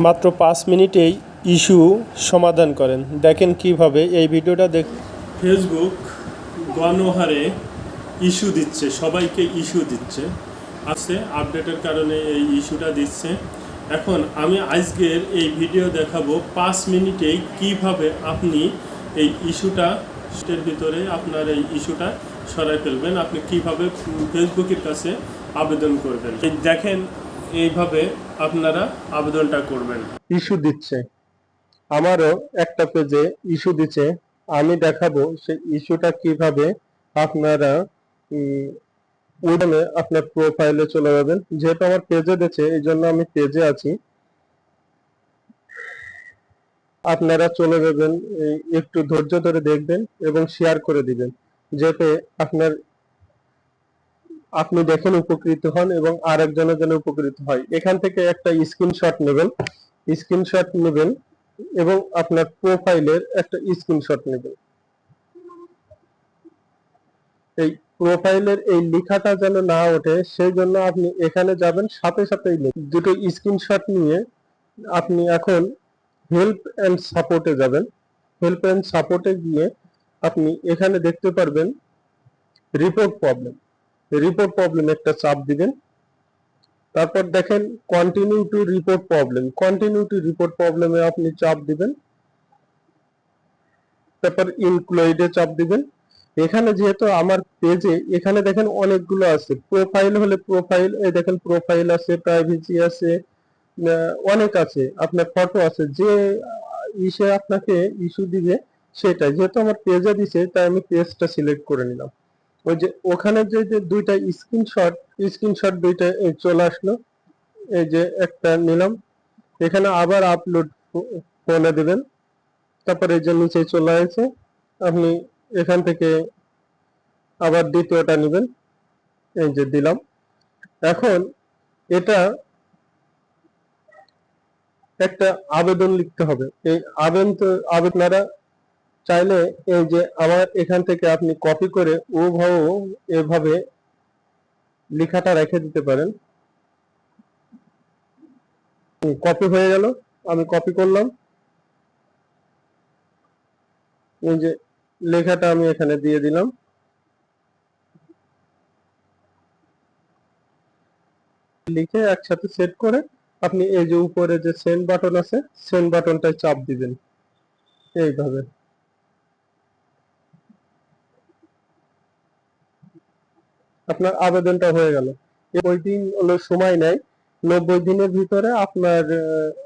মাত্র 5 মিনিটেই ইস্যু সমাধান করেন। দেখেন কিভাবে এই ভিডিওটা ফেসবুক গণহারে ইস্যু দিচ্ছে, সবাইকে ইস্যু দিচ্ছে, আছে আপডেটের কারণে এই ইস্যুটা দিচ্ছে। এখন আমি আজকের এই ভিডিও দেখাবো 5 মিনিটেই কিভাবে আপনি এই ইস্যুটা ভিতরে আপনার এই ইস্যুটা সরাই ফেলবেন, আপনি কিভাবে ফেসবুকের কাছে আবেদন করবেন। দেখেন এইভাবে আপনারা আবেদনটা করবেন। ইস্যু দিচ্ছে, আমারও একটা পেজে ইস্যু দিচ্ছে, আমি দেখাবো সেই ইস্যুটা কিভাবে আপনারা ওইখানে আপনার প্রোফাইলে চলে যাবেন। যেহেতু আমার পেজে দিচ্ছে এই জন্য আমি পেজে আছি, আপনারা চলে যাবেন, একটু ধৈর্য ধরে দেখবেন এবং শেয়ার করে দিবেন, যাতে আপনি দেখেন উপকৃত হন এবং আরেকজনের যেন উপকৃত হয়। এখান থেকে একটা স্ক্রিনশট নেবেন এবং আপনার প্রোফাইলের একটা স্ক্রিনশট নেবেন। এই প্রোফাইলের এই লেখাটা যেন না ওঠে সেই জন্য আপনি এখানে যাবেন, সাথে সাথেই দুটো স্ক্রিনশট নিয়ে আপনি এখন হেল্প এন্ড সাপোর্টে যাবেন। হেল্প এন্ড সাপোর্টে গিয়ে আপনি এখানে দেখতে পারবেন রিপোর্ট প্রবলেম একটা চাপ দিবেন। তারপর দেখেন কন্টিনিউ টু রিপোর্ট প্রবলেমে আপনি চাপ দিবেন। তারপর ইনক্লুডে চাপ দিবেন। এখানে যেহেতু আমার পেজে এখানে দেখেন অনেকগুলো আছে, প্রোফাইল হলে প্রোফাইল, এই দেখেন প্রোফাইল আছে, প্রাইভেসি আছে, অনেক আছে, আপনার ফটো আছে, যে ইসে আপনাকে ইস্যু দিবে সেটা। যেহেতু আমার পেজে দিছে তাই আমি পেজটা সিলেক্ট করে নিলাম। ওই যে ওখানে যে দুইটা স্ক্রিনশট দুইটা চলে আসলো, এই যে একটা নিলাম, এখানে আবার আপলোড ফোনে দিবেন। তারপরে এই যে নিচে চলে আসছে, আপনি এখান থেকে আবার দ্বিতীয়টা নেবেন, এই যে দিলাম। এখন এটা একটা আবেদন লিখতে হবে। এই আপনারা চাইলে এই যে আমার এখান থেকে আপনি কপি করে এভাবে লেখাটা রেখে দিতে পারেন। কপি হয়ে গেল, আমি কপি করলাম, এই যে লেখাটা আমি এখানে দিয়ে দিলাম। লিখে একসাথে সেট করে আপনি এই যে উপরে যে সেন্ড বাটন আছে, সেন্ড বাটনটায় চাপ দিবেন এইভাবে। আপনার আবেদনটা হয়ে গেল। 90 দিন হলো সময় নেয়, 90 দিনের ভিতরে আপনার